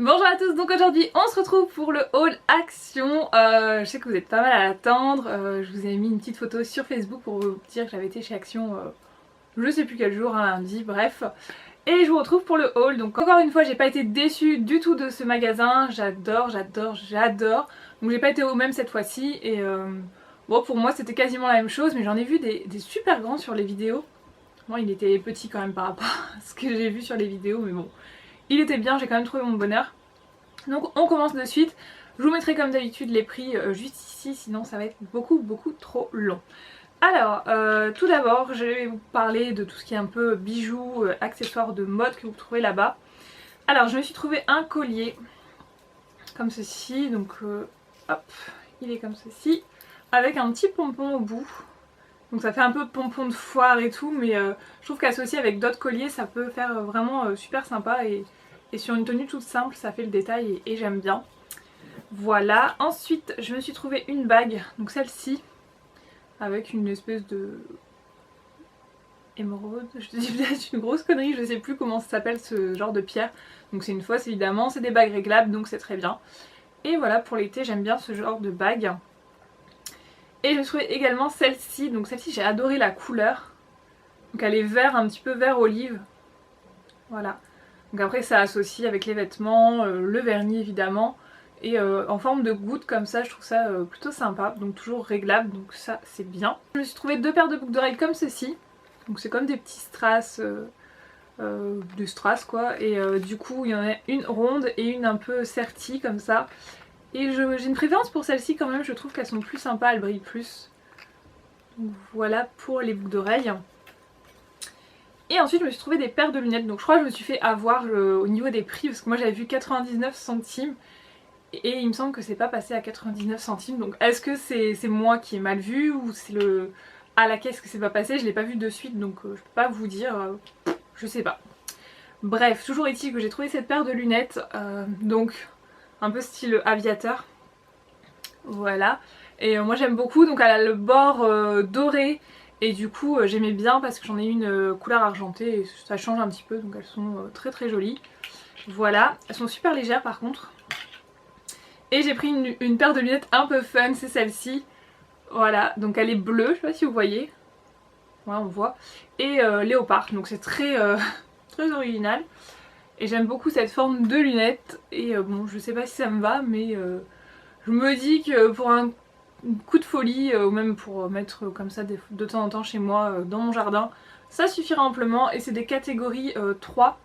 Bonjour à tous, donc aujourd'hui on se retrouve pour le haul action. Je sais que vous êtes pas mal à l'attendre, je vous ai mis une petite photo sur Facebook pour vous dire que j'avais été chez Action je sais plus quel jour, un lundi, bref. Et je vous retrouve pour le haul, donc encore une fois j'ai pas été déçue du tout de ce magasin, j'adore. Donc j'ai pas été au même cette fois-ci et bon pour moi c'était quasiment la même chose, mais j'en ai vu des super grands sur les vidéos. Bon il était petit quand même par rapport à ce que j'ai vu sur les vidéos, mais bon. Il était bien, j'ai quand même trouvé mon bonheur. Donc on commence de suite. Je vous mettrai comme d'habitude les prix juste ici, sinon ça va être beaucoup trop long. Alors, tout d'abord, je vais vous parler de tout ce qui est un peu bijoux, accessoires de mode que vous trouvez là-bas. Alors, je me suis trouvé un collier comme ceci, donc hop, il est comme ceci, avec un petit pompon au bout. Donc ça fait un peu pompon de foire et tout, mais je trouve qu'associé avec d'autres colliers, ça peut faire vraiment super sympa et sur une tenue toute simple, ça fait le détail et j'aime bien. Voilà, ensuite je me suis trouvé une bague, donc celle-ci, avec une espèce de émeraude, je te dis peut-être une grosse connerie, je sais plus comment ça s'appelle ce genre de pierre. Donc c'est une fausse évidemment, c'est des bagues réglables donc c'est très bien. Et voilà, pour l'été j'aime bien ce genre de bague. Et je me trouvais également celle-ci, donc celle-ci j'ai adoré la couleur. Donc elle est vert, un petit peu vert olive. Voilà. Donc après ça associe avec les vêtements, le vernis évidemment. Et en forme de goutte comme ça, je trouve ça plutôt sympa. Donc toujours réglable, donc ça c'est bien. Je me suis trouvé deux paires de boucles d'oreilles comme ceci. Donc c'est comme des petits strass, de strass quoi. Et du coup il y en a une ronde et une un peu sertie comme ça. Et j'ai une préférence pour celle-ci quand même, je trouve qu'elles sont plus sympas, elles brillent plus. Donc voilà pour les boucles d'oreilles. Et ensuite je me suis trouvé des paires de lunettes, donc je crois que je me suis fait avoir au niveau des prix parce que moi j'avais vu 99 centimes et il me semble que c'est pas passé à 99 centimes. Donc est-ce que c'est moi qui ai mal vu ou c'est le à la caisse que c'est pas passé? Je l'ai pas vu de suite donc je peux pas vous dire, je sais pas. Bref, toujours est-il que j'ai trouvé cette paire de lunettes, donc un peu style aviateur. Voilà, et moi j'aime beaucoup, donc elle a le bord doré. Et du coup j'aimais bien parce que j'en ai une couleur argentée et ça change un petit peu, donc elles sont très jolies. Voilà, elles sont super légères par contre. Et j'ai pris une paire de lunettes un peu fun, c'est celle-ci. Voilà, donc elle est bleue, je sais pas si vous voyez. Ouais, on voit. Et léopard, donc c'est très original. Et j'aime beaucoup cette forme de lunettes. Et bon, je sais pas si ça me va, mais je me dis que pour un coup de folie, ou même pour mettre comme ça de temps en temps chez moi dans mon jardin, ça suffira amplement. Et c'est des catégories 3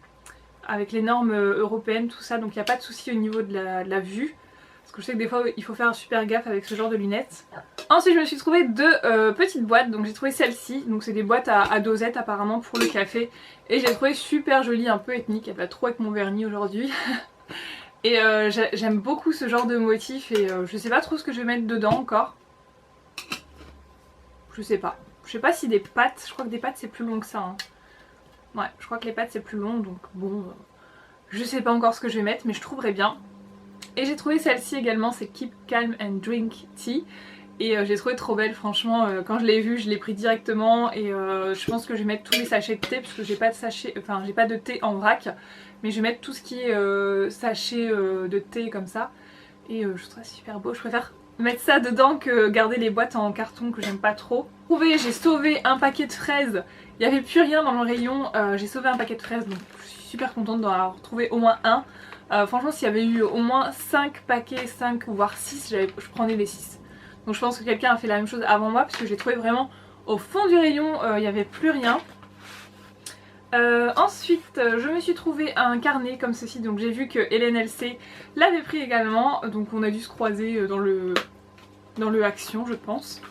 avec les normes européennes, tout ça, donc il n'y a pas de souci au niveau de la vue. Parce que je sais que des fois il faut faire super gaffe avec ce genre de lunettes. Ensuite je me suis trouvé deux petites boîtes, donc j'ai trouvé celle-ci, donc c'est des boîtes à dosettes apparemment pour le café. Et j'ai trouvé super jolie, un peu ethnique, elle va trop avec mon vernis aujourd'hui. Et j'aime beaucoup ce genre de motif et je sais pas trop ce que je vais mettre dedans encore. Je sais pas. Je sais pas si des pattes, je crois que des pattes c'est plus long que ça. Hein. Ouais, je crois que les pattes c'est plus long donc bon, je sais pas encore ce que je vais mettre mais je trouverai bien. Et j'ai trouvé celle-ci également, c'est Keep Calm and Drink Tea. Et j'ai trouvé trop belle franchement, quand je l'ai vue je l'ai pris directement et je pense que je vais mettre tous les sachets de thé parce que j'ai pas de sachet, enfin j'ai pas de thé en vrac. Mais je vais mettre tout ce qui est sachet de thé comme ça. Et je trouve ça super beau, je préfère mettre ça dedans que garder les boîtes en carton que j'aime pas trop. J'ai sauvé un paquet de fraises, il n'y avait plus rien dans le rayon, j'ai sauvé un paquet de fraises donc je suis super contente d'en avoir retrouvé au moins un. Franchement s'il y avait eu au moins 5 paquets, 5 voire 6, je prenais les 6. Donc je pense que quelqu'un a fait la même chose avant moi parce que j'ai trouvé vraiment au fond du rayon, il n'y avait plus rien. Ensuite je me suis trouvé un carnet comme ceci, donc j'ai vu que Hélène LC l'avait pris également, donc on a dû se croiser dans le Action je pense.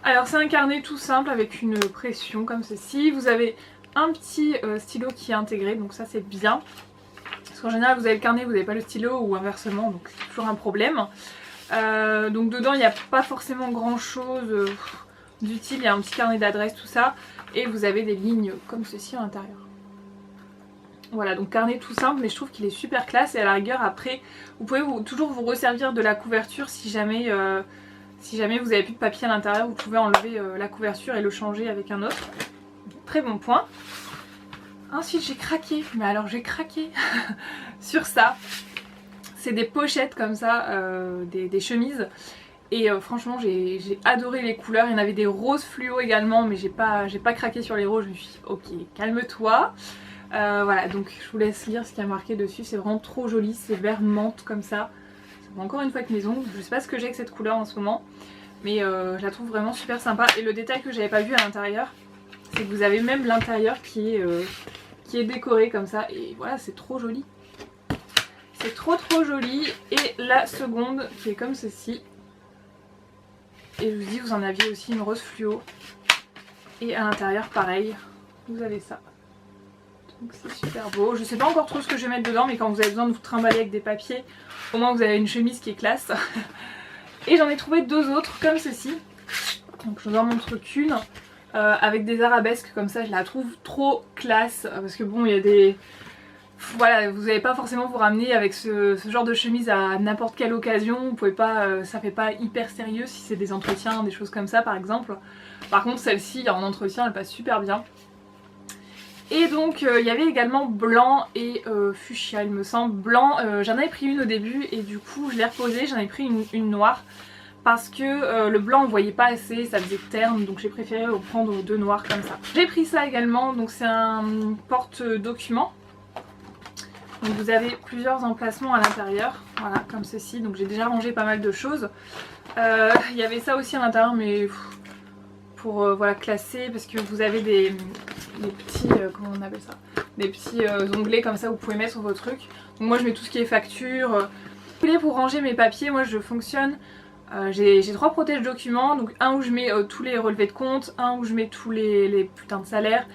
Alors c'est un carnet tout simple avec une pression comme ceci, vous avez un petit stylo qui est intégré donc ça c'est bien. Parce qu'en général vous avez le carnet, vous n'avez pas le stylo ou inversement donc c'est toujours un problème. Donc dedans il n'y a pas forcément grand chose d'utile, il y a un petit carnet d'adresse tout ça. Et vous avez des lignes comme ceci à l'intérieur. Voilà, donc carnet tout simple, mais je trouve qu'il est super classe. Et à la rigueur, après, vous pouvez toujours vous resservir de la couverture si jamais vous n'avez plus de papier à l'intérieur. Vous pouvez enlever la couverture et le changer avec un autre. Très bon point. Ensuite, j'ai craqué, mais alors j'ai craqué sur ça. c'est des pochettes comme ça, des chemises. Et franchement j'ai adoré les couleurs, il y en avait des roses fluo également mais j'ai pas craqué sur les roses, je me suis dit ok calme-toi. Voilà, donc je vous laisse lire ce qui a marqué dessus, c'est vraiment trop joli, c'est vert menthe comme ça. Ça va encore une fois avec mes ongles, je sais pas ce que j'ai avec cette couleur en ce moment, mais je la trouve vraiment super sympa. Et le détail que j'avais pas vu à l'intérieur, c'est que vous avez même l'intérieur qui est décoré comme ça, et voilà, c'est trop joli. C'est trop joli. Et la seconde qui est comme ceci. Et je vous dis, vous en aviez aussi une rose fluo. Et à l'intérieur, pareil, vous avez ça. Donc c'est super beau. Je sais pas encore trop ce que je vais mettre dedans, mais quand vous avez besoin de vous trimballer avec des papiers, au moins vous avez une chemise qui est classe. Et j'en ai trouvé deux autres comme ceci. Donc je vous en montre qu'une. Avec des arabesques comme ça, je la trouve trop classe. Parce que bon, il y a des... Voilà, vous n'allez pas forcément vous ramener avec ce genre de chemise à n'importe quelle occasion, vous pouvez pas, ça fait pas hyper sérieux si c'est des entretiens, des choses comme ça par exemple. Par contre celle-ci en entretien elle passe super bien. Et donc il y avait également blanc et fuchsia il me semble. Blanc, j'en avais pris une au début et du coup je l'ai reposée, j'en ai pris une noire. Parce que le blanc on voyait pas assez, ça faisait terne, donc j'ai préféré prendre deux noirs comme ça. J'ai pris ça également, donc c'est un porte-document. Donc vous avez plusieurs emplacements à l'intérieur, voilà comme ceci, donc j'ai déjà rangé pas mal de choses. Il y avait ça aussi à l'intérieur mais pour voilà, classer, parce que vous avez des petits, comment on appelle ça, des petits onglets comme ça vous pouvez mettre sur vos trucs. Donc moi je mets tout ce qui est facture. Pour ranger mes papiers, moi je fonctionne, j'ai 3 protèges documents, donc un où je mets tous les relevés de compte, un où je mets tous les putains de salaires,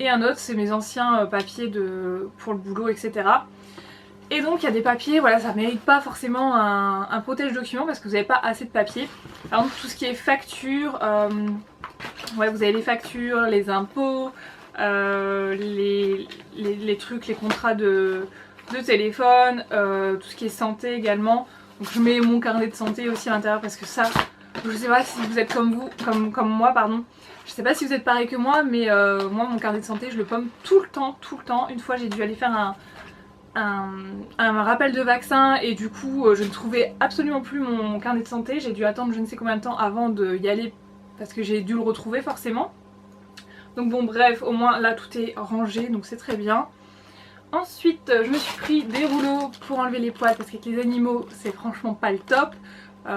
et un autre c'est mes anciens papiers pour le boulot, etc. Et donc il y a des papiers, voilà, ça mérite pas forcément un protège document parce que vous n'avez pas assez de papier. Par exemple tout ce qui est facture, ouais, vous avez les factures, les impôts, les trucs, les contrats de téléphone, tout ce qui est santé également. Donc je mets mon carnet de santé aussi à l'intérieur parce que ça, je sais pas si vous êtes comme moi, pardon. Je sais pas si vous êtes pareil que moi, mais moi mon carnet de santé je le pomme tout le temps. Une fois j'ai dû aller faire un rappel de vaccin et du coup je ne trouvais absolument plus mon carnet de santé. J'ai dû attendre je ne sais combien de temps avant d'y aller parce que j'ai dû le retrouver forcément. Donc bon bref, au moins là tout est rangé donc c'est très bien. Ensuite je me suis pris des rouleaux pour enlever les poils parce qu'avec les animaux c'est franchement pas le top.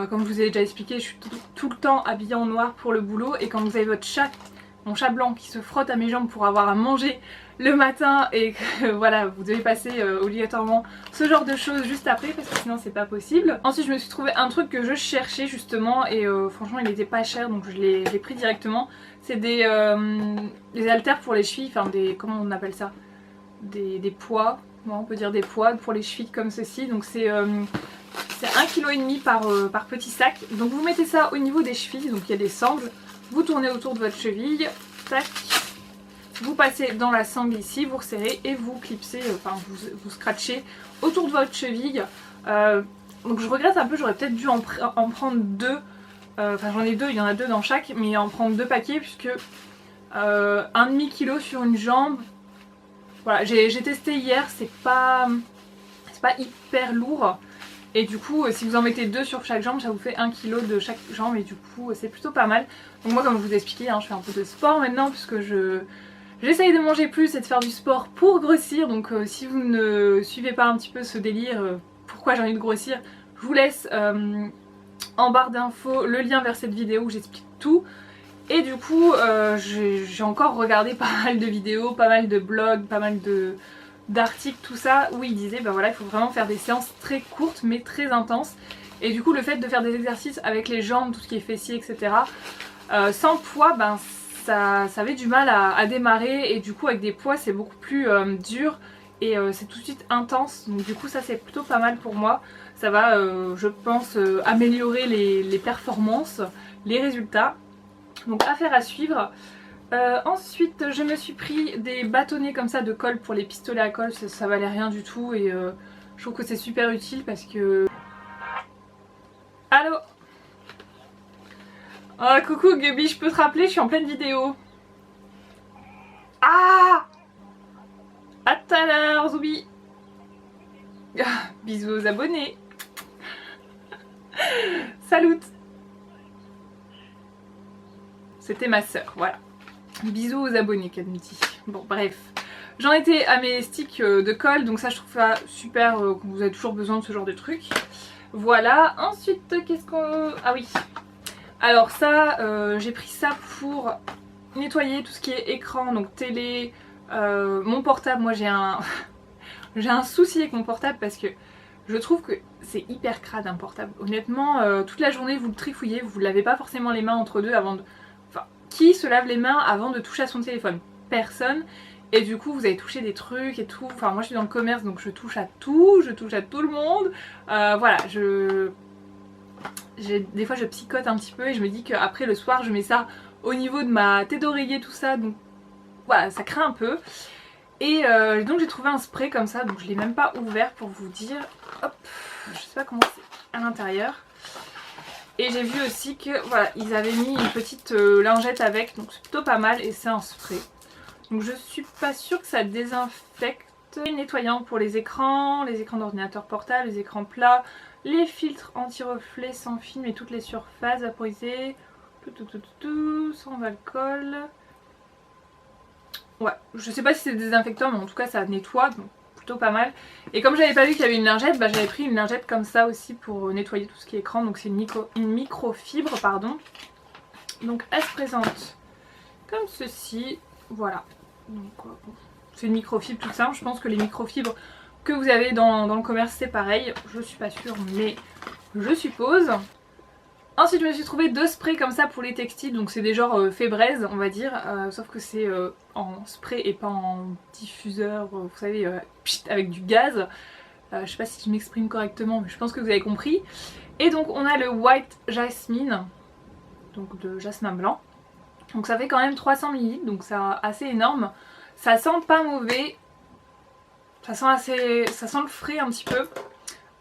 Comme je vous ai déjà expliqué, je suis tout le temps habillée en noir pour le boulot et quand vous avez votre chat, mon chat blanc qui se frotte à mes jambes pour avoir à manger le matin et que voilà, vous devez passer obligatoirement ce genre de choses juste après parce que sinon c'est pas possible. Ensuite je me suis trouvé un truc que je cherchais justement et franchement il était pas cher donc je l'ai pris directement. C'est des haltères pour les chevilles, enfin des, comment on appelle ça, des poids, bon, on peut dire des poids pour les chevilles comme ceci. Donc c'est 1,5 kg par petit sac. Donc vous mettez ça au niveau des chevilles, donc il y a des sangles. Vous tournez autour de votre cheville, tac, vous passez dans la sangle ici, vous resserrez et vous clipsez, enfin vous scratchez autour de votre cheville. Donc je regrette un peu, j'aurais peut-être dû en prendre deux, enfin j'en ai deux, il y en a deux dans chaque, mais en prendre deux paquets puisque 1,5 kg sur une jambe, voilà, j'ai testé hier, c'est pas hyper lourd. Et du coup si vous en mettez deux sur chaque jambe ça vous fait 1 kg de chaque jambe et du coup c'est plutôt pas mal. Donc moi comme je vous ai expliqué hein, je fais un peu de sport maintenant puisque j'essaye de manger plus et de faire du sport pour grossir. Donc si vous ne suivez pas un petit peu ce délire, pourquoi j'ai envie de grossir, je vous laisse en barre d'infos le lien vers cette vidéo où j'explique tout. Et du coup j'ai encore regardé pas mal de vidéos, pas mal de blogs, pas mal d'articles, tout ça, où il disait bah voilà il faut vraiment faire des séances très courtes mais très intenses. Et du coup le fait de faire des exercices avec les jambes, tout ce qui est fessier, etc. Sans poids, ben ça avait du mal à démarrer et du coup avec des poids c'est beaucoup plus dur et c'est tout de suite intense. Donc du coup ça c'est plutôt pas mal pour moi. Ça va je pense améliorer les performances, les résultats. Donc affaire à suivre. Ensuite je me suis pris des bâtonnets comme ça de colle pour les pistolets à colle, ça valait rien du tout et je trouve que c'est super utile parce que... Allô? Oh coucou Gaby, je peux te rappeler, je suis en pleine vidéo. Ah! À tout à l'heure Zoubi. Bisous aux abonnés. Salut. C'était ma sœur, voilà. Bisous aux abonnés qu'elle me dit. Bon bref. J'en étais à mes sticks de colle, donc ça je trouve ça super quand vous avez toujours besoin de ce genre de trucs. Voilà, ensuite qu'est-ce qu'on... Ah oui. Alors ça, j'ai pris ça pour nettoyer tout ce qui est écran, donc télé, mon portable. Moi j'ai un... j'ai un souci avec mon portable parce que je trouve que c'est hyper crade un portable. Honnêtement, toute la journée vous le trifouillez, vous ne lavez pas forcément les mains entre deux avant de... Enfin, qui se lave les mains avant de toucher à son téléphone? Personne. Et du coup vous avez touché des trucs et tout. Enfin moi je suis dans le commerce donc je touche à tout, je touche à tout le monde. Voilà, des fois je psychote un petit peu et je me dis qu'après le soir je mets ça au niveau de ma tête d'oreiller, tout ça. Donc voilà, ça craint un peu. Et donc j'ai trouvé un spray comme ça, donc je l'ai même pas ouvert pour vous dire. Hop, je sais pas comment c'est à l'intérieur. Et j'ai vu aussi que voilà, ils avaient mis une petite lingette avec, donc c'est plutôt pas mal et c'est un spray. Donc je suis pas sûre que ça désinfecte. Nettoyant pour les écrans d'ordinateur portable, les écrans plats, les filtres anti-reflets sans film et toutes les surfaces vaporisées. Sans alcool. Ouais, je sais pas si c'est désinfectant mais en tout cas ça nettoie, donc plutôt pas mal. Et comme j'avais pas vu qu'il y avait une lingette, bah, j'avais pris une lingette comme ça aussi pour nettoyer tout ce qui est écran. Donc c'est une microfibre, pardon. Donc elle se présente comme ceci, voilà. Donc bon, c'est une microfibre toute simple. Je pense que les microfibres que vous avez dans le commerce c'est pareil. Je suis pas sûre mais je suppose. Ensuite je me suis trouvé 2 sprays comme ça pour les textiles. Donc c'est des genres Febreze on va dire. Sauf que c'est en spray et pas en diffuseur. Vous savez avec du gaz. Je sais pas si je m'exprime correctement mais je pense que vous avez compris. Et donc on a le White Jasmine. Donc de jasmin blanc. Donc ça fait quand même 300 ml. Donc c'est assez énorme. Ça sent pas mauvais, ça sent le frais un petit peu.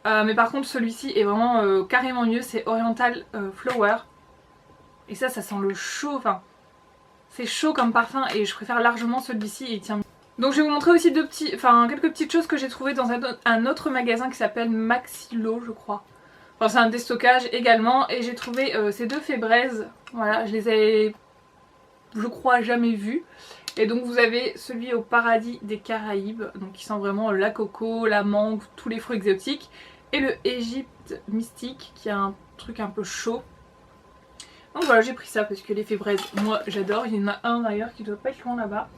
Mais par contre celui-ci est vraiment carrément mieux, c'est Oriental Flower. Et ça sent le chaud, enfin c'est chaud comme parfum et je préfère largement celui-ci, il tient. Donc je vais vous montrer aussi quelques petites choses que j'ai trouvées dans un autre magasin qui s'appelle Maxilo je crois. Enfin c'est un déstockage également et j'ai trouvé ces 2 Febreze, voilà je les avais je crois jamais vus. Et donc vous avez celui au paradis des Caraïbes, donc qui sent vraiment la coco, la mangue, tous les fruits exotiques. Et le Égypte mystique qui a un truc un peu chaud. Donc voilà j'ai pris ça parce que les Febreze moi j'adore, il y en a un d'ailleurs qui doit pas être loin là-bas.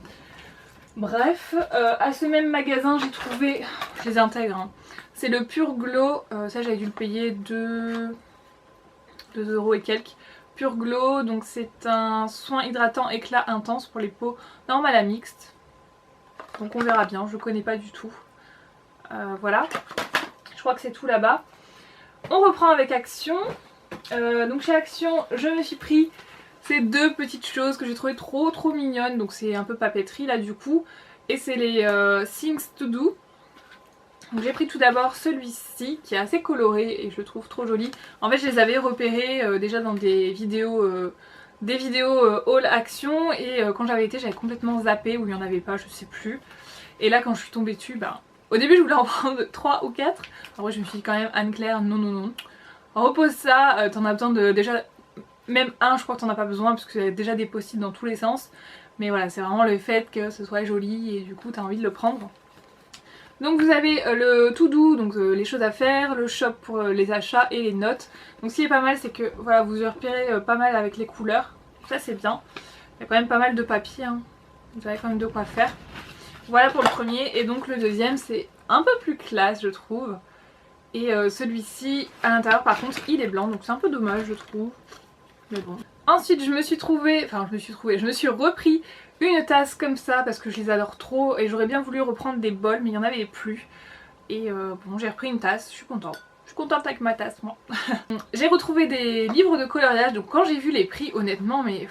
Bref, à ce même magasin j'ai trouvé, je les intègre, hein. C'est le Pure Glow, ça j'avais dû le payer 2 € et quelques. Pure Glow, donc c'est un soin hydratant éclat intense pour les peaux normales à mixtes. Donc on verra bien, je connais pas du tout. Voilà, je crois que c'est tout là-bas. On reprend avec Action. Donc chez Action, je me suis pris ces 2 petites choses que j'ai trouvé trop mignonnes. Donc c'est un peu papeterie là du coup. Et c'est les Things to Do. Donc j'ai pris tout d'abord celui-ci qui est assez coloré et je le trouve trop joli. En fait je les avais repérés déjà dans des vidéos haul Action et quand j'avais été j'avais complètement zappé ou il n'y en avait pas, je sais plus. Et là quand je suis tombée dessus, au début je voulais en prendre 3 ou 4. Après je me suis dit quand même Anne-Claire non. Repose ça, t'en as besoin de déjà, même un je crois que t'en as pas besoin parce que c'est déjà des post-it dans tous les sens. Mais voilà c'est vraiment le fait que ce soit joli et du coup t'as envie de le prendre. Donc vous avez le to do, donc les choses à faire, le shop pour les achats et les notes. Donc ce qui est pas mal c'est que voilà vous repérez pas mal avec les couleurs, ça c'est bien. Il y a quand même pas mal de papier, hein. Vous avez quand même de quoi faire. Voilà pour le premier et donc le deuxième c'est un peu plus classe je trouve. Et celui-ci à l'intérieur par contre il est blanc donc c'est un peu dommage je trouve. Mais bon. Ensuite je me suis repris une tasse comme ça parce que je les adore trop et j'aurais bien voulu reprendre des bols mais il n'y en avait plus. Et bon j'ai repris une tasse, je suis contente. Je suis contente avec ma tasse moi. J'ai retrouvé des livres de coloriage donc quand j'ai vu les prix honnêtement mais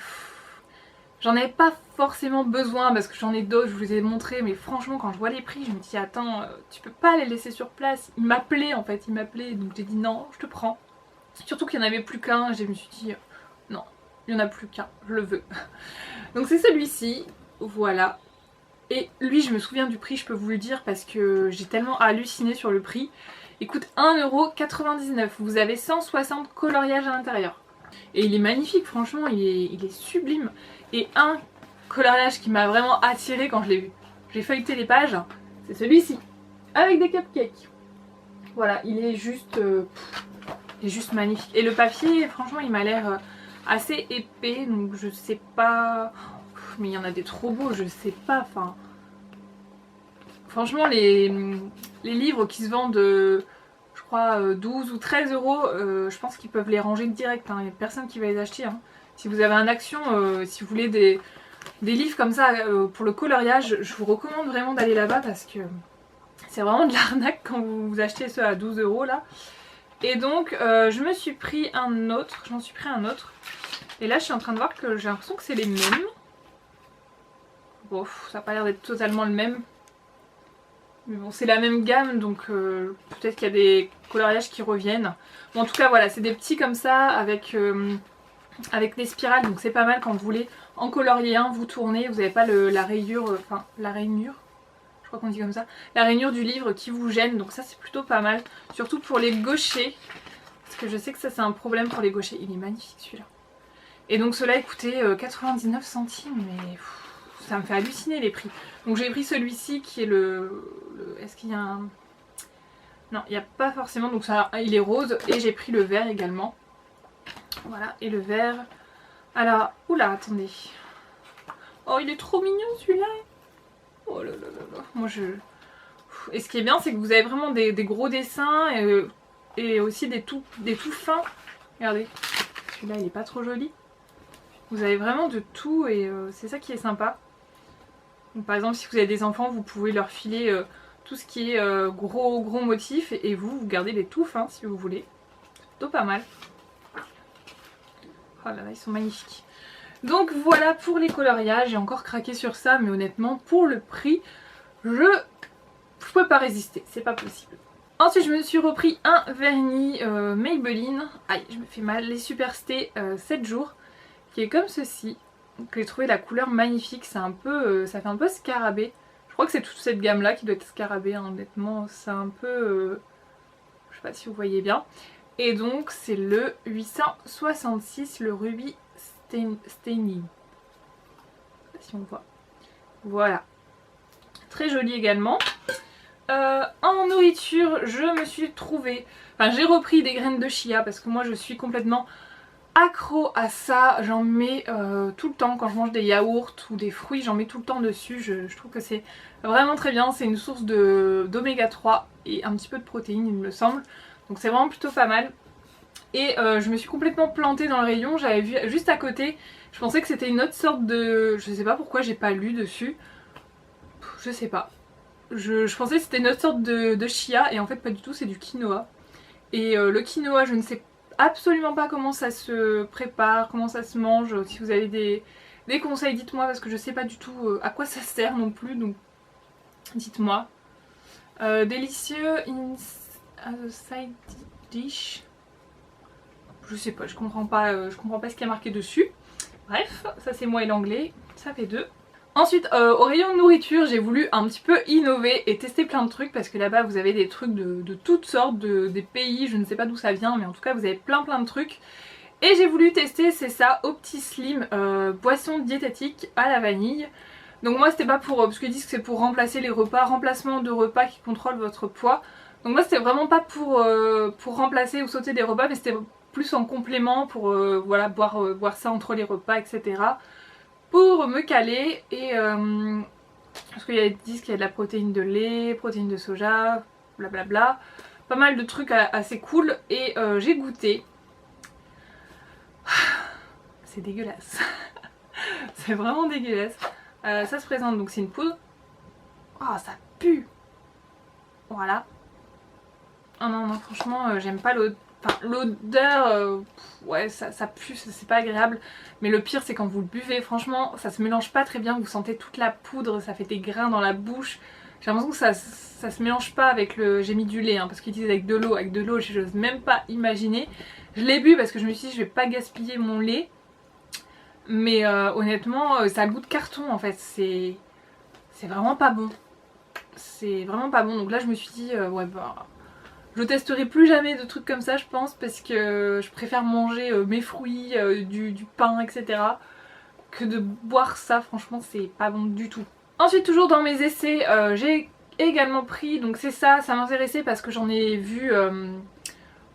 j'en avais pas forcément besoin parce que j'en ai d'autres, je vous les ai montrés mais franchement quand je vois les prix je me dis attends tu peux pas les laisser sur place. Il m'appelait en fait, il m'appelait donc j'ai dit non je te prends. Surtout qu'il n'y en avait plus qu'un, je me suis dit non il n'y en a plus qu'un, je le veux. Donc c'est celui-ci, voilà. Et lui je me souviens du prix, je peux vous le dire parce que j'ai tellement halluciné sur le prix. Il coûte 1,99 €. Vous avez 160 coloriages à l'intérieur. Et il est magnifique, franchement, il est sublime. Et un coloriage qui m'a vraiment attiré quand je l'ai vu, j'ai feuilleté les pages, c'est celui-ci, avec des cupcakes. Voilà, il est juste magnifique. Et le papier, franchement, il m'a l'air assez épais, donc je sais pas... Mais il y en a des trop beaux, je sais pas, enfin... Franchement, les livres qui se vendent, je crois, 12 ou 13 €, je pense qu'ils peuvent les ranger direct, hein. Il n'y a personne qui va les acheter, hein. Si vous avez un Action, si vous voulez des livres comme ça pour le coloriage, je vous recommande vraiment d'aller là-bas parce que c'est vraiment de l'arnaque quand vous achetez ceux à 12 € là. Et donc je me suis pris un autre, j'en suis pris un autre. Et là je suis en train de voir que j'ai l'impression que c'est les mêmes. Bon, ça n'a pas l'air d'être totalement le même. Mais bon, c'est la même gamme, donc peut-être qu'il y a des coloriages qui reviennent. Bon, en tout cas, voilà, c'est des petits comme ça, avec des spirales, donc c'est pas mal quand vous voulez en colorier un, vous tournez, vous n'avez pas la rayure, enfin la rainure, je crois qu'on dit comme ça, la rainure du livre qui vous gêne, donc ça c'est plutôt pas mal, surtout pour les gauchers, parce que je sais que ça c'est un problème pour les gauchers. Il est magnifique celui-là. Et donc cela il coûtait 99 centimes, mais ça me fait halluciner les prix. Donc j'ai pris celui-ci qui est est-ce qu'il y a un... Non, il n'y a pas forcément, donc ça, il est rose, et j'ai pris le vert également. Voilà, et le vert... Alors, oula, attendez. Oh, il est trop mignon celui-là. Oh là là là là. Moi je... Et ce qui est bien, c'est que vous avez vraiment des gros dessins et aussi des tout fins. Regardez, celui-là il est pas trop joli. Vous avez vraiment de tout et c'est ça qui est sympa. Donc, par exemple, si vous avez des enfants, vous pouvez leur filer tout ce qui est gros motifs et vous gardez les tout fins si vous voulez. C'est plutôt pas mal. Oh là là, ils sont magnifiques. Donc voilà pour les coloriages, j'ai encore craqué sur ça, mais honnêtement, pour le prix, je peux pas résister, c'est pas possible. Ensuite, je me suis repris un vernis Maybelline, aïe, je me fais mal, les Superstay 7 jours, qui est comme ceci, que j'ai trouvé la couleur magnifique, c'est un peu, ça fait un peu scarabée. Je crois que c'est toute cette gamme là qui doit être scarabée, hein, honnêtement, c'est un peu, je sais pas si vous voyez bien. Et donc c'est le 866, le Ruby Staining. Je sais pas si on voit. Voilà. Très joli également. En nourriture, je me suis trouvée... Enfin, j'ai repris des graines de chia parce que moi je suis complètement accro à ça. J'en mets tout le temps quand je mange des yaourts ou des fruits, j'en mets tout le temps dessus. Je trouve que c'est vraiment très bien. C'est une source d'oméga 3 et un petit peu de protéines, il me semble. Donc c'est vraiment plutôt pas mal. Et je me suis complètement plantée dans le rayon, j'avais vu juste à côté, je pensais que c'était une autre sorte de... Je sais pas pourquoi j'ai pas lu dessus. Je sais pas. Je pensais que c'était une autre sorte de chia et en fait pas du tout, c'est du quinoa. Et le quinoa, je ne sais absolument pas comment ça se prépare, comment ça se mange. Si vous avez des conseils, dites-moi parce que je sais pas du tout à quoi ça sert non plus, donc dites-moi. Délicieux side dish. Je sais pas, je comprends pas ce qui est marqué dessus. Bref, ça c'est moi et l'anglais, ça fait 2. Ensuite, au rayon de nourriture, j'ai voulu un petit peu innover et tester plein de trucs parce que là-bas vous avez des trucs de toutes sortes, des pays, je ne sais pas d'où ça vient, mais en tout cas vous avez plein de trucs. Et j'ai voulu tester, c'est ça, OptiSlim, boisson diététique à la vanille. Donc moi c'était pas pour, parce qu'ils disent que c'est pour remplacer les repas, remplacement de repas qui contrôlent votre poids. Donc moi c'était vraiment pas pour remplacer ou sauter des repas, mais c'était plus en complément pour voilà, boire ça entre les repas, etc. Pour me caler et parce qu'ils disent qu'il y a de la protéine de lait, protéine de soja, blablabla, pas mal de trucs assez cool et j'ai goûté. C'est dégueulasse. C'est vraiment dégueulasse. Ça se présente, donc c'est une poudre. Oh ça pue. Voilà. Oh non non franchement j'aime pas l'odeur. Enfin, l'odeur, ouais, ça pue, c'est pas agréable. Mais le pire, c'est quand vous le buvez, franchement, ça se mélange pas très bien. Vous sentez toute la poudre, ça fait des grains dans la bouche. J'ai l'impression que ça se mélange pas avec le... J'ai mis du lait, hein, parce qu'ils disent avec de l'eau. Avec de l'eau, j'ose même pas imaginer. Je l'ai bu parce que je me suis dit, je vais pas gaspiller mon lait. Mais honnêtement, ça a le goût de carton, en fait. C'est vraiment pas bon. C'est vraiment pas bon. Donc là, je me suis dit, ouais, bah... Je testerai plus jamais de trucs comme ça je pense parce que je préfère manger mes fruits, du pain etc. que de boire ça, franchement c'est pas bon du tout. Ensuite toujours dans mes essais j'ai également pris, donc c'est ça m'intéressait parce que j'en ai vu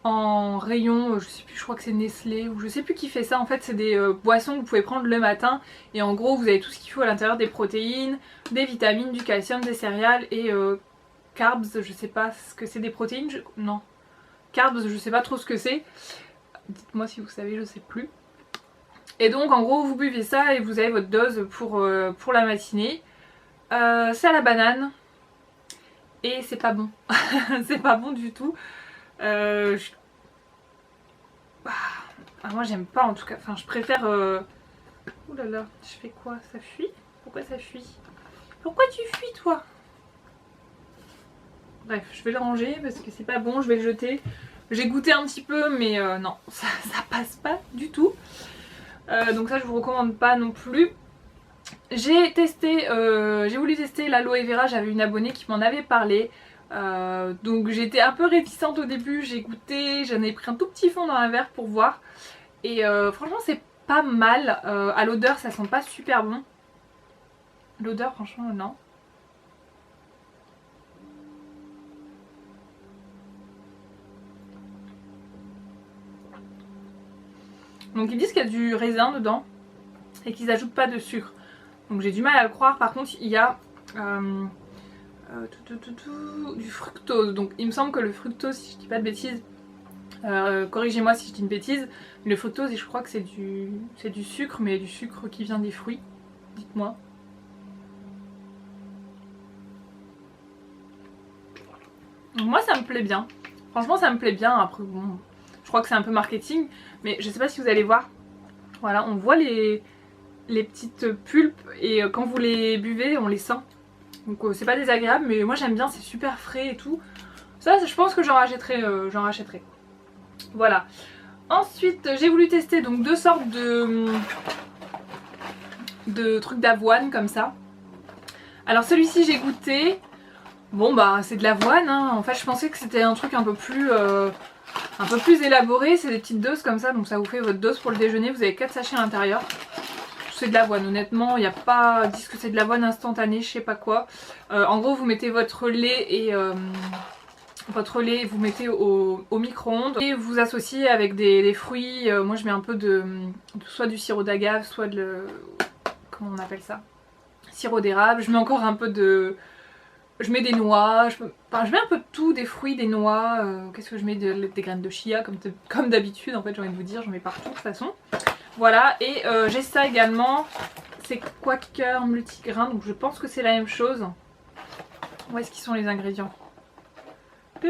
en rayon, je sais plus, je crois que c'est Nestlé ou je sais plus qui fait ça. En fait c'est des boissons que vous pouvez prendre le matin et en gros vous avez tout ce qu'il faut à l'intérieur, des protéines, des vitamines, du calcium, des céréales et carbs, je sais pas ce que c'est, des protéines, non, carbs je sais pas trop ce que c'est, dites-moi si vous savez, je sais plus. Et donc en gros vous buvez ça et vous avez votre dose pour la matinée. C'est à la banane et c'est pas bon. C'est pas bon du tout. Moi j'aime pas en tout cas, enfin je préfère... Ouh là là, je fais quoi? Ça fuit? Pourquoi ça fuit? Pourquoi tu fuis toi? Bref, je vais le ranger parce que c'est pas bon, je vais le jeter. J'ai goûté un petit peu mais non, ça passe pas du tout. Donc ça je vous recommande pas non plus. J'ai testé, j'ai voulu tester l'aloe vera, j'avais une abonnée qui m'en avait parlé. Donc j'étais un peu réticente au début, j'ai goûté, j'en ai pris un tout petit fond dans un verre pour voir. Et franchement c'est pas mal, à l'odeur ça sent pas super bon. L'odeur franchement non. Donc ils disent qu'il y a du raisin dedans et qu'ils ajoutent pas de sucre. Donc j'ai du mal à le croire. Par contre il y a du fructose. Donc il me semble que le fructose, si je dis pas de bêtises, corrigez-moi si je dis une bêtise, mais le fructose je crois que c'est du sucre, mais du sucre qui vient des fruits. Dites-moi. Moi ça me plaît bien. Franchement ça me plaît bien. Après bon, je crois que c'est un peu marketing, mais je sais pas si vous allez voir. Voilà, on voit les petites pulpes et quand vous les buvez on les sent. Donc c'est pas désagréable mais moi j'aime bien, c'est super frais et tout. Ça je pense que j'en rachèterai, Voilà. Ensuite j'ai voulu tester donc deux sortes de trucs d'avoine comme ça. Alors celui-ci j'ai goûté. Bon bah c'est de l'avoine hein. En fait je pensais que c'était un truc un peu plus élaboré. C'est des petites doses comme ça, donc ça vous fait votre dose pour le déjeuner. Vous avez 4 sachets à l'intérieur. C'est de l'avoine, honnêtement, il n'y a pas... Disent que c'est de l'avoine instantanée, je sais pas quoi. En gros, vous mettez votre lait et... vous mettez au micro-ondes et vous associez avec des fruits. Moi je mets un peu soit du sirop d'agave, soit comment on appelle ça? Sirop d'érable. Je mets encore un peu de... Je mets des noix, je mets un peu de tout, des fruits, des noix. Qu'est-ce que je mets? Des graines de chia comme d'habitude en fait, j'ai envie de vous dire, j'en mets partout de toute façon. Voilà, et j'ai ça également, c'est Quaker multigrain, donc je pense que c'est la même chose. Où est-ce qu'ils sont les ingrédients? Je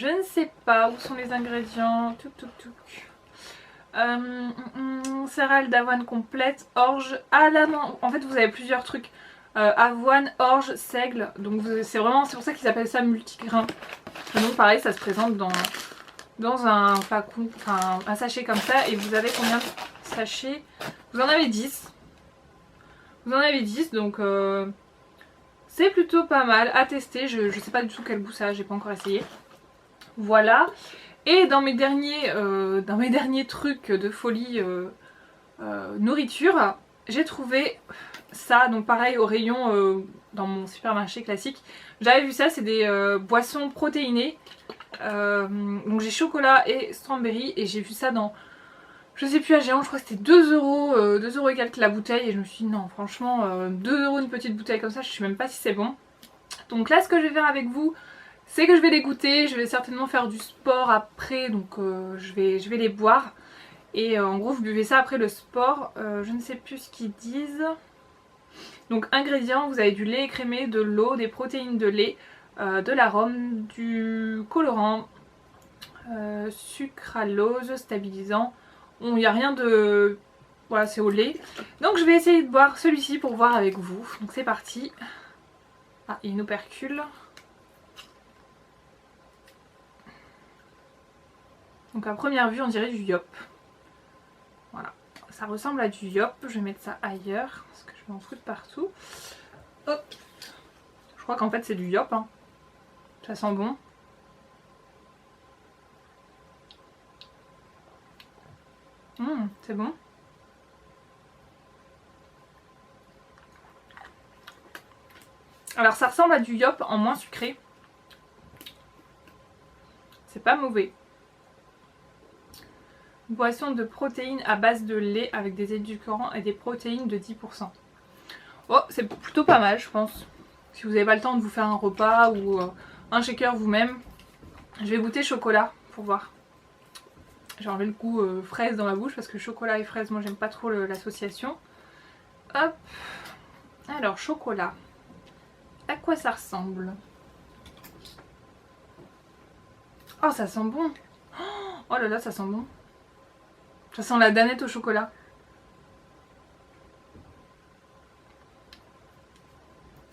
ne sais pas où sont les ingrédients. Céréales d'avoine complète, orge. Ah là non, en fait vous avez plusieurs trucs. Avoine, orge, seigle, donc c'est pour ça qu'ils appellent ça multigrain. Et donc pareil, ça se présente dans un flacon, enfin un sachet comme ça. Et vous avez combien de sachets? Vous en avez 10. Vous en avez 10, donc c'est plutôt pas mal à tester. Je sais pas du tout quel goût ça a, j'ai pas encore essayé. Voilà. Et dans mes derniers trucs de folie nourriture, j'ai trouvé ça, donc pareil au rayon dans mon supermarché classique. J'avais vu ça, c'est des boissons protéinées. Donc j'ai chocolat et strawberry et j'ai vu ça dans, je sais plus à Géant, je crois que c'était 2 €, 2 € et quelques la bouteille. Et je me suis dit non franchement 2 € une petite bouteille comme ça, je sais même pas si c'est bon. Donc là ce que je vais faire avec vous, c'est que je vais les goûter, je vais certainement faire du sport après, donc je vais les boire. Et en gros vous buvez ça après le sport, je ne sais plus ce qu'ils disent. Donc ingrédients, vous avez du lait écrémé, de l'eau, des protéines de lait, de l'arôme, du colorant, sucralose, stabilisant. Bon, il n'y a rien de... Voilà, c'est au lait. Donc je vais essayer de boire celui-ci pour voir avec vous. Donc c'est parti. Ah, il nous percule. Donc à première vue on dirait du yop. Voilà, ça ressemble à du yop. Je vais mettre ça ailleurs parce que je m'en fous de partout. Hop. Je crois qu'en fait c'est du yop hein. Ça sent bon. C'est bon. Alors ça ressemble à du Yop en moins sucré. C'est pas mauvais. Boisson de protéines à base de lait avec des édulcorants et des protéines de 10%. Oh, c'est plutôt pas mal je pense. Si vous n'avez pas le temps de vous faire un repas ou un shaker vous-même. Je vais goûter chocolat pour voir. J'ai enlevé le goût fraise dans la bouche parce que chocolat et fraise, moi j'aime pas trop l'association. Hop. Alors chocolat. À quoi ça ressemble? Oh ça sent bon. Oh là là ça sent bon. Ça sent la danette au chocolat.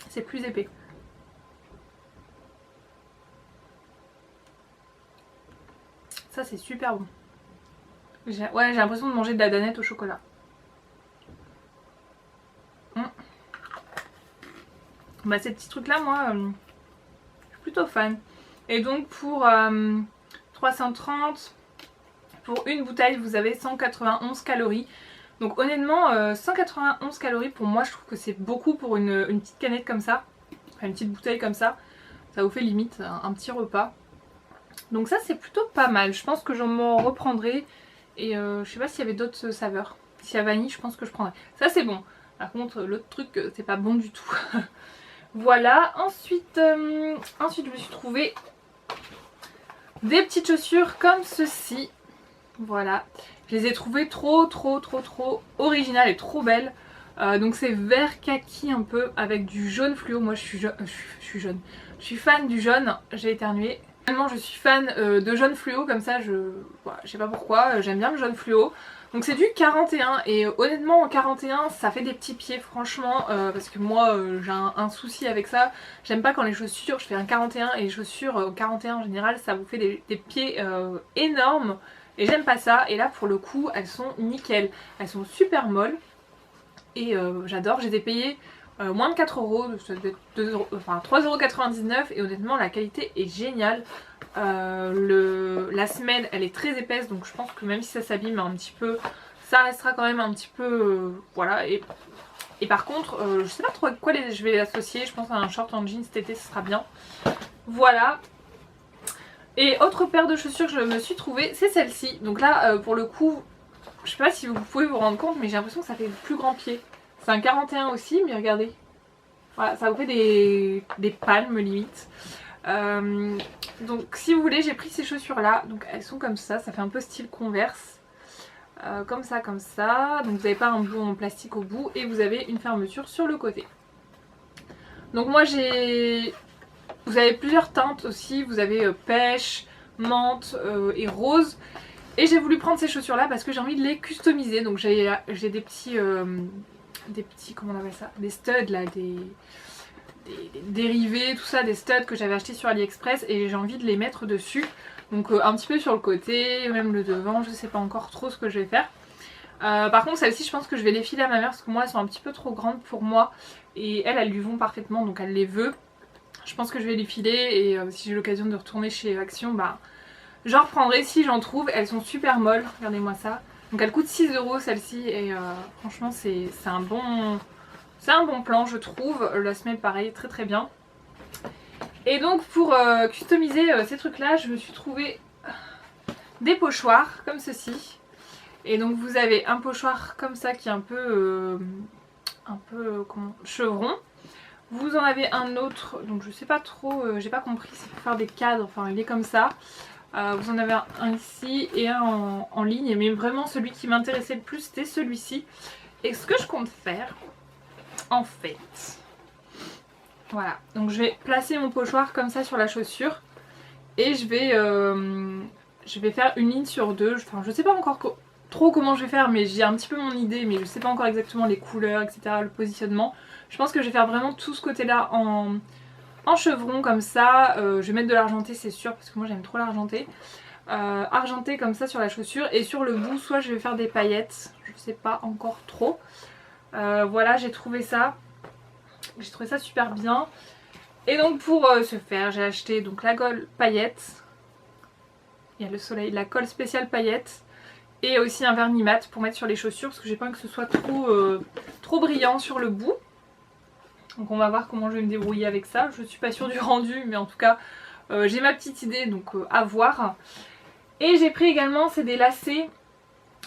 C'est plus épais. Ça c'est super bon. Ouais, j'ai l'impression de manger de la danette au chocolat. Bah ces petits trucs là moi je suis plutôt fan. Et donc pour 330, pour une bouteille vous avez 191 calories. Donc honnêtement 191 calories pour moi je trouve que c'est beaucoup pour une petite canette comme ça. Enfin une petite bouteille comme ça. Ça vous fait limite un petit repas. Donc ça c'est plutôt pas mal. Je pense que j'en m'en reprendrai. Et je sais pas s'il y avait d'autres saveurs. S'il y a vanille je pense que je prendrai. Ça c'est bon. Par contre l'autre truc c'est pas bon du tout. Voilà. Ensuite je me suis trouvé des petites chaussures comme ceci. Voilà. Je les ai trouvées trop originales et trop belles. Donc c'est vert kaki un peu avec du jaune fluo. Moi je suis jaune. Je suis fan du jaune. J'ai éternué. Finalement je suis fan de jaune fluo comme ça. Voilà, je sais pas pourquoi. J'aime bien le jaune fluo. Donc c'est du 41 et honnêtement en 41 ça fait des petits pieds franchement parce que moi j'ai un souci avec ça. J'aime pas quand les chaussures, je fais un 41 et les chaussures au 41 en général ça vous fait des pieds énormes et j'aime pas ça. Et là pour le coup elles sont nickel, elles sont super molles et j'adore. J'ai payé moins de 4 euros, ça doit être 3,99 € et honnêtement la qualité est géniale. La semelle elle est très épaisse donc je pense que même si ça s'abîme un petit peu ça restera quand même un petit peu voilà. Et par contre je sais pas trop avec quoi je vais l'associer. Je pense à un short en jean cet été, ce sera bien. Voilà. Et autre paire de chaussures que je me suis trouvée, c'est celle-ci. Donc là pour le coup je sais pas si vous pouvez vous rendre compte mais j'ai l'impression que ça fait le plus grand pied. C'est un 41 aussi mais regardez. Voilà, ça vous fait des palmes limite. Donc si vous voulez j'ai pris ces chaussures là. Donc elles sont comme ça fait un peu style Converse. Comme ça. Donc vous n'avez pas un bout en plastique au bout et vous avez une fermeture sur le côté. Donc moi vous avez plusieurs teintes aussi. Vous avez pêche, menthe et rose. Et j'ai voulu prendre ces chaussures là parce que j'ai envie de les customiser. Donc j'ai des petits comment on appelle ça, des studs là, des dérivés, tout ça, des studs que j'avais acheté sur AliExpress et j'ai envie de les mettre dessus. Donc un petit peu sur le côté, même le devant, je sais pas encore trop ce que je vais faire. Par contre celles-ci je pense que je vais les filer à ma mère parce que moi elles sont un petit peu trop grandes pour moi et elles lui vont parfaitement donc elle les veut. Je pense que je vais les filer et si j'ai l'occasion de retourner chez Action bah j'en reprendrai si j'en trouve. Elles sont super molles, regardez-moi ça. Donc elles coûtent 6 € celle-ci et franchement c'est un bon plan je trouve. La semelle pareil très bien. Et donc pour customiser ces trucs là je me suis trouvé des pochoirs comme ceci. Et donc vous avez un pochoir comme ça qui est un peu chevron. Vous en avez un autre, donc je sais pas trop, j'ai pas compris, c'est pour faire des cadres, enfin il est comme ça. Vous en avez un ici et un en ligne, mais vraiment celui qui m'intéressait le plus c'était celui-ci. Et ce que je compte faire, en fait, voilà, donc je vais placer mon pochoir comme ça sur la chaussure et je vais faire une ligne sur deux. Enfin je sais pas encore trop comment je vais faire mais j'ai un petit peu mon idée mais je sais pas encore exactement les couleurs etc, le positionnement. Je pense que je vais faire vraiment tout ce côté là en chevron comme ça. Je vais mettre de l'argenté c'est sûr parce que moi j'aime trop l'argenté. Argenté comme ça sur la chaussure et sur le bout soit je vais faire des paillettes, je sais pas encore trop. Voilà j'ai trouvé ça super bien Et donc pour ce faire, j'ai acheté donc la colle paillettes. Il y a le soleil, la colle spéciale paillettes. Et aussi un vernis mat pour mettre sur les chaussures parce que j'ai pas envie que ce soit trop brillant sur le bout. Donc on va voir comment je vais me débrouiller avec ça. Je suis pas sûre du rendu, mais en tout cas j'ai ma petite idée, donc à voir. Et j'ai pris également, c'est des lacets.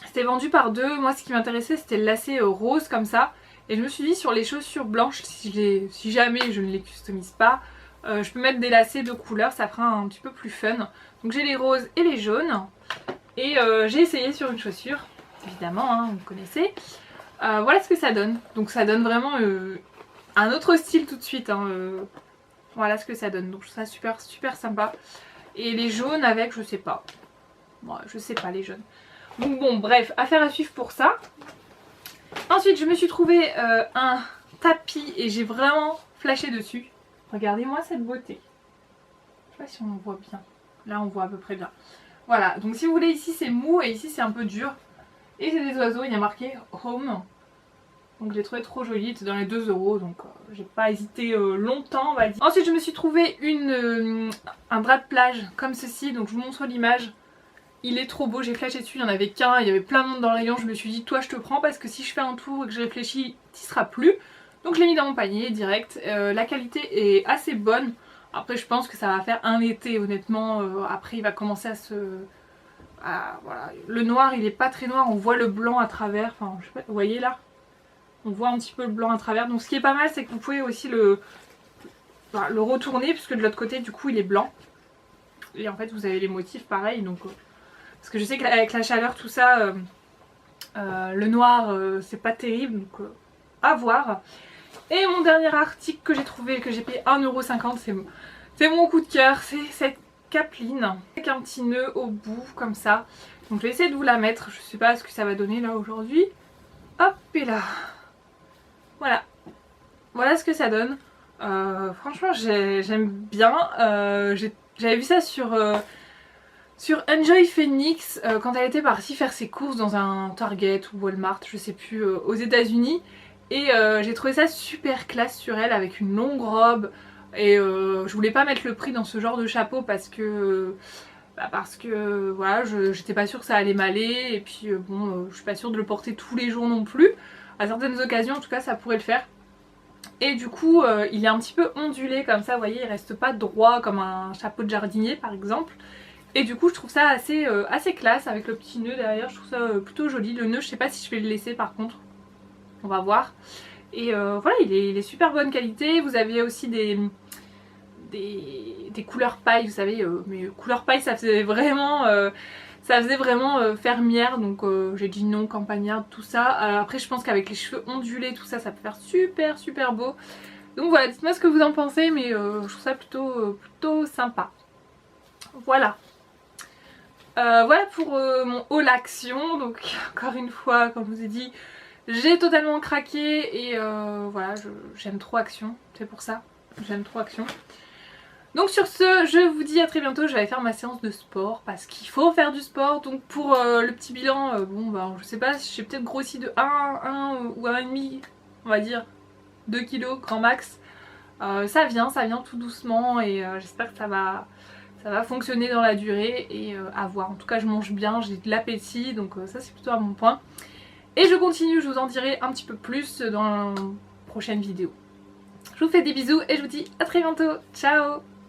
C'était vendu par deux. Moi ce qui m'intéressait c'était le lacet rose comme ça. Et je me suis dit sur les chaussures blanches, si jamais je ne les customise pas, je peux mettre des lacets de couleur, ça fera un petit peu plus fun. Donc j'ai les roses et les jaunes. Et j'ai essayé sur une chaussure, évidemment, hein, vous connaissez. Voilà ce que ça donne. Donc ça donne vraiment un autre style tout de suite. Hein, voilà ce que ça donne. Donc je trouve ça super super sympa. Et les jaunes avec, je sais pas. Bon, je sais pas les jaunes. Donc bon, bref, affaire à suivre pour ça. Ensuite, je me suis trouvé un tapis et j'ai vraiment flashé dessus. Regardez-moi cette beauté. Je sais pas si on voit bien. Là, on voit à peu près bien. Voilà, donc si vous voulez, ici c'est mou et ici c'est un peu dur. Et c'est des oiseaux, il y a marqué Home. Donc j'ai trouvé trop joli, c'est dans les 2 €, donc j'ai pas hésité longtemps on va dire. Ensuite je me suis trouvé un drap de plage comme ceci, donc je vous montre l'image. Il est trop beau, j'ai flashé dessus, il n'y en avait qu'un, il y avait plein de monde dans le rayon, je me suis dit toi je te prends parce que si je fais un tour et que je réfléchis, t'y seras plus. Donc je l'ai mis dans mon panier direct, la qualité est assez bonne. Après je pense que ça va faire un été honnêtement, après il va commencer à se... voilà. Le noir il est pas très noir, on voit le blanc à travers, enfin je sais pas, vous voyez là? On voit un petit peu le blanc à travers, donc ce qui est pas mal c'est que vous pouvez aussi le retourner puisque de l'autre côté du coup il est blanc. Et en fait vous avez les motifs pareils, donc parce que je sais qu'avec la chaleur tout ça, le noir c'est pas terrible, donc à voir. Et mon dernier article que j'ai trouvé, que j'ai payé 1,50 €, c'est mon coup de cœur, c'est cette capeline avec un petit nœud au bout comme ça. Donc je vais essayer de vous la mettre, je sais pas ce que ça va donner là aujourd'hui. Hop et là. Voilà. Voilà ce que ça donne. Franchement j'aime bien. J'avais vu ça sur Enjoy Phoenix quand elle était partie faire ses courses dans un Target ou Walmart, je sais plus, aux États-Unis. Et j'ai trouvé ça super classe sur elle avec une longue robe. Et je voulais pas mettre le prix dans ce genre de chapeau parce que voilà, j'étais pas sûre que ça allait m'aller. Et puis bon, je suis pas sûre de le porter tous les jours non plus. À certaines occasions en tout cas ça pourrait le faire. Et du coup il est un petit peu ondulé comme ça, vous voyez, il reste pas droit comme un chapeau de jardinier par exemple. Et du coup je trouve ça assez classe avec le petit nœud derrière, je trouve ça plutôt joli. Le nœud je sais pas si je vais le laisser par contre. On va voir. Et voilà, il est super bonne qualité. Vous avez aussi des couleurs paille, vous savez, mais couleurs paille ça faisait vraiment fermière, donc j'ai dit non, campagnarde, tout ça. Après je pense qu'avec les cheveux ondulés, tout ça, ça peut faire super super beau. Donc voilà, dites-moi ce que vous en pensez, mais je trouve ça plutôt sympa. Voilà. Voilà pour mon haul action. Donc encore une fois, comme je vous ai dit, j'ai totalement craqué et voilà, j'aime trop Action, c'est pour ça, j'aime trop Action. Donc sur ce, je vous dis à très bientôt, je vais aller faire ma séance de sport parce qu'il faut faire du sport. Donc pour le petit bilan, bon bah je sais pas, j'ai peut-être grossi de 1 ou 1,5, on va dire 2 kilos grand max. Ça vient tout doucement et j'espère que ça va fonctionner dans la durée et à voir. En tout cas je mange bien, j'ai de l'appétit, donc ça c'est plutôt à mon point. Et je continue, je vous en dirai un petit peu plus dans une prochaine vidéo. Je vous fais des bisous et je vous dis à très bientôt. Ciao!